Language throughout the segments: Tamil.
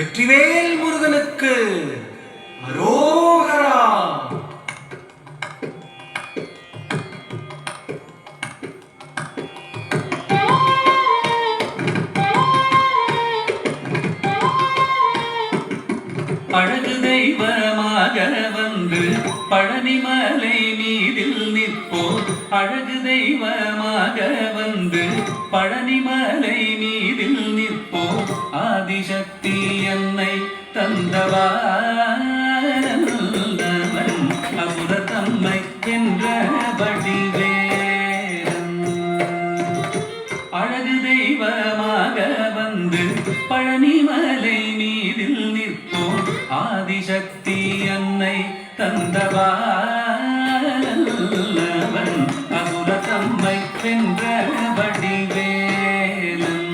வெற்றிவேல் முருகனுக்கு அரோகரா. அழகு தெய்வமாக வந்து பழனிமலை மீதில் நிற்போம். அழகு தெய்வமாக வந்து பழனிமலை மீதில் நிற்போம். ஆதிசக்தி என்னை தந்தவானவன் அசுர தம்மை என்ற வடிவேலன். அழகு தெய்வமாக வந்து பழனிமலை மீதில் நிற்போம். ஆதிசக்தி என்னை தந்தவானவன் அசுர தம்மை வென்ற வடிவேலன்.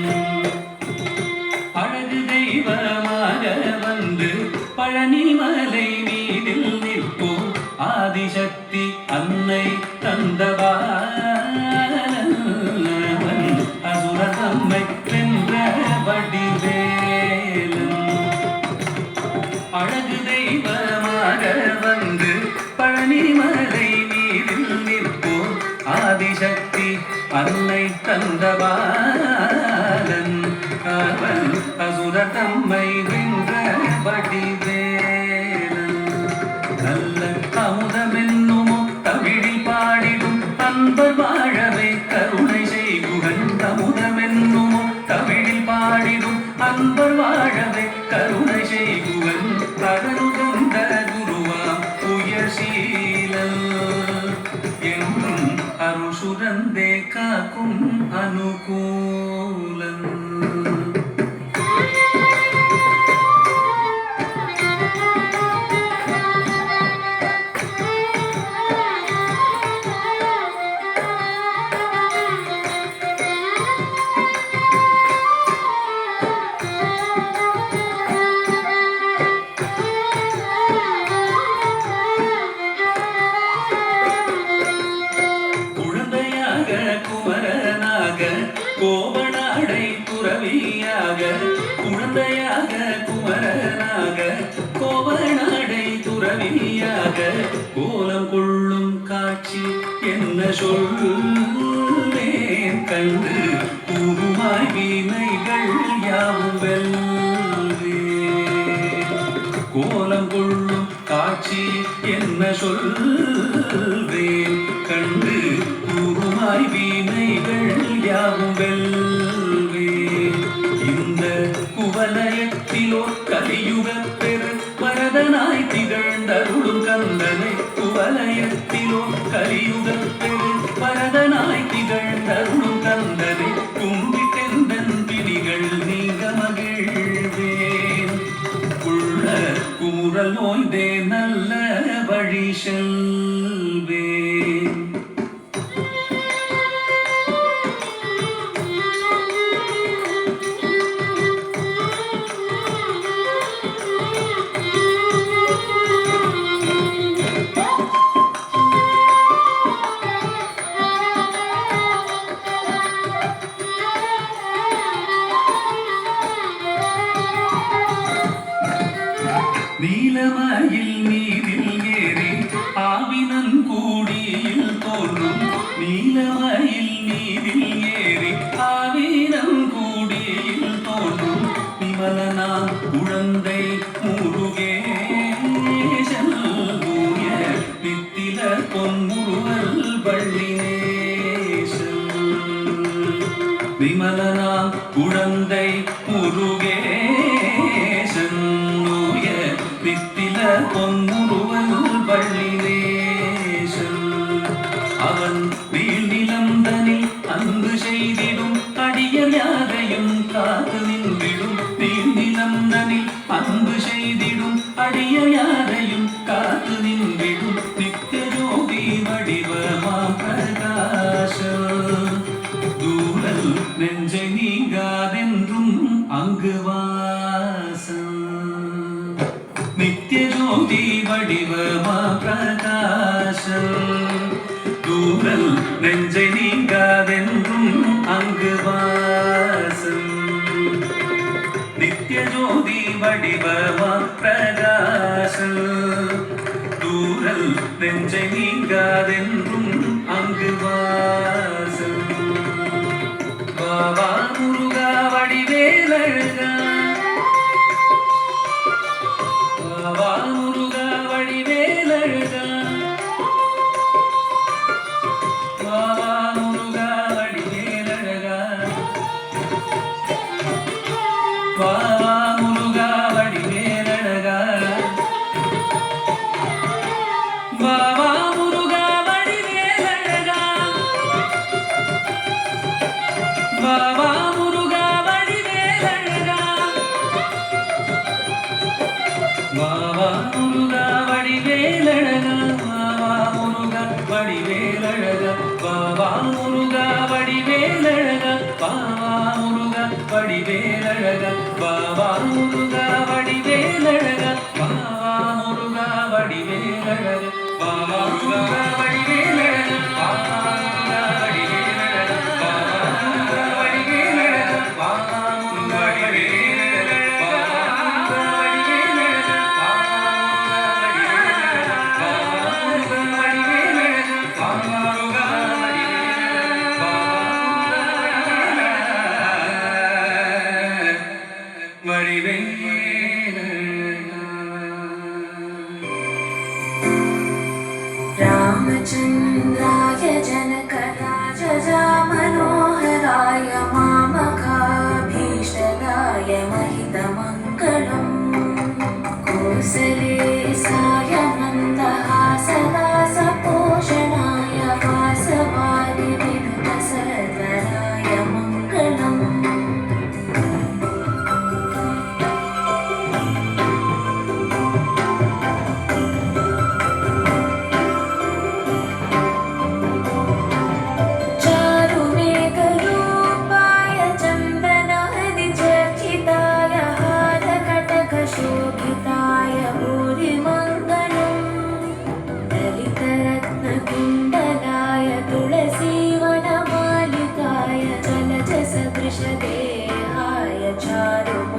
அழகு தெய்வமாக வந்து பழனிமலை மீதில் நிற்போம். ஆதிசக்தி அன்னை தந்தவானவன் அசுர தம்மை வென்ற வடிவேலன். அழகு தெய்வமாக வந்து பழனிமலை மீதில் நிற்போம். ஆதிசக்தி அன்னை தந்தவானன் அவன் அசுர தம்மை வென்ற வடிவேலன். நல்ல அமுதமென்னுமோ தமிழில் பாடிடும் அன்பர் வாழவே கருணை செய்குகன். அமுதமென்னுமோ தமிழில் பாடிடும் அன்பர் வாழவே கருணை செய்குவன். அருள்கொண்ட குருவாம் உயர்சீலன் என்றும் அருள் சுரந்தே காக்கும் அனுகூலன். குமரனாக கோவனாடை துறவியாக குழந்தையாக குமரனாக கோவனாடை துறவியாக கோலம் கொள்ளும் காட்சி என்ன சொல்வேன் கண்டு கூறுமாய் வினைகள் யாவும் வெல்வே. கோலம் கொள்ளும் காட்சி என்ன சொல்வேன் கண்டு கூறுமாய் வினைகள் யாவும் வெல்வே. இந்த குவலயத்திலோ கலியுக பெரு வரதனாய் திகழ்ந்தருளும் கந்தனை. குவலயத்திலோ கலியுக பெரு வரதனாய் திகழ்ந்தருளும் கந்தனை கும்பிட்டெந்தன் பிணிகள் நீங்க மகிழ்வேன். உள்ள குமுறல் நோய்தே நல்ல வழி செல்வேன். நீலமயில் நீரில் ஏறி ஆவினன் கூடியில் தோன்றும். நீலமயில் நீரில் ஏறி ஆவினன் கூடியில் தோன்றும். விமலனா குழந்தை முருகேசன் தூய பித்தில பொன்முருவல் வள்ளினேசன். விமலனா குழந்தை முருகேசன் பித்தில பொன்முருவல் வள்ளினேசன். அவன் வீழ்நிலந்தனில் அன்பு செய்திடும் அடியர் யாரையும் காத்து நின்றிடும். வீழ்நிலந்தனில் அன்பு செய்திடும் அடியர் யாரையும் காத்து நின்றிடும். நித்திய ஜோதி வடிவமாம் பிரகாசம் தூரல் நெஞ்சை நீங்காதென்றும் அங்கு வாசம். நித்திய ஜோதி வடிவமா பிரகாசம் தூரல் நெஞ்சை நீங்காதென்றும் அங்கு வாசம். நித்திய ஜோதி வடிவமா பிரகாசம் தூரல் நெஞ்சை நீங்காதென்றும் அங்கு வாசல் பாவா முருகா வடிவேலழகா பாவா முருகா வடிவேலழகா பாவா முருகா வடிவேலழகா பாவா முருகா வடிவேலழகா பாவா முருகா வடிவேலழகா பாவா முருகா வடிவேலழகா பாவா முருகா வடிவேலழகா பாவா முருகா வடிவேலழகா பாவா முருகா வடிவேலழகா பாவா முருகா வடிவேலழகா பாவா முருகா வடிவேலழகா பாவா முருகா வடிவேலழகா பாவா முருகா வடிவேலழகா பாவா முருகா வடிவேலழகா பாவா முருகா வடிவேலழகா பாவா முருகா வடிவேலழகா பாவா முருகா வடிவேலழகா பாவா முருகா रामचन्द्राय जनकराजजा मनोहराय मामकाभीष्टदाय महितमङ्गलम् कोसलेशाय मन्दहासदासपोषणाय वासवादिविनुतसर्वराय मङ्गलम् चारुमेघरूपाय चन्दनादिचर्चिताय हारकटकशोभिताय भूरिमङ्गलम् ललितरत्नकुण्डलाय तुलसीवनमालिकाय जलजसदृशदेहाय चारुमूर्तये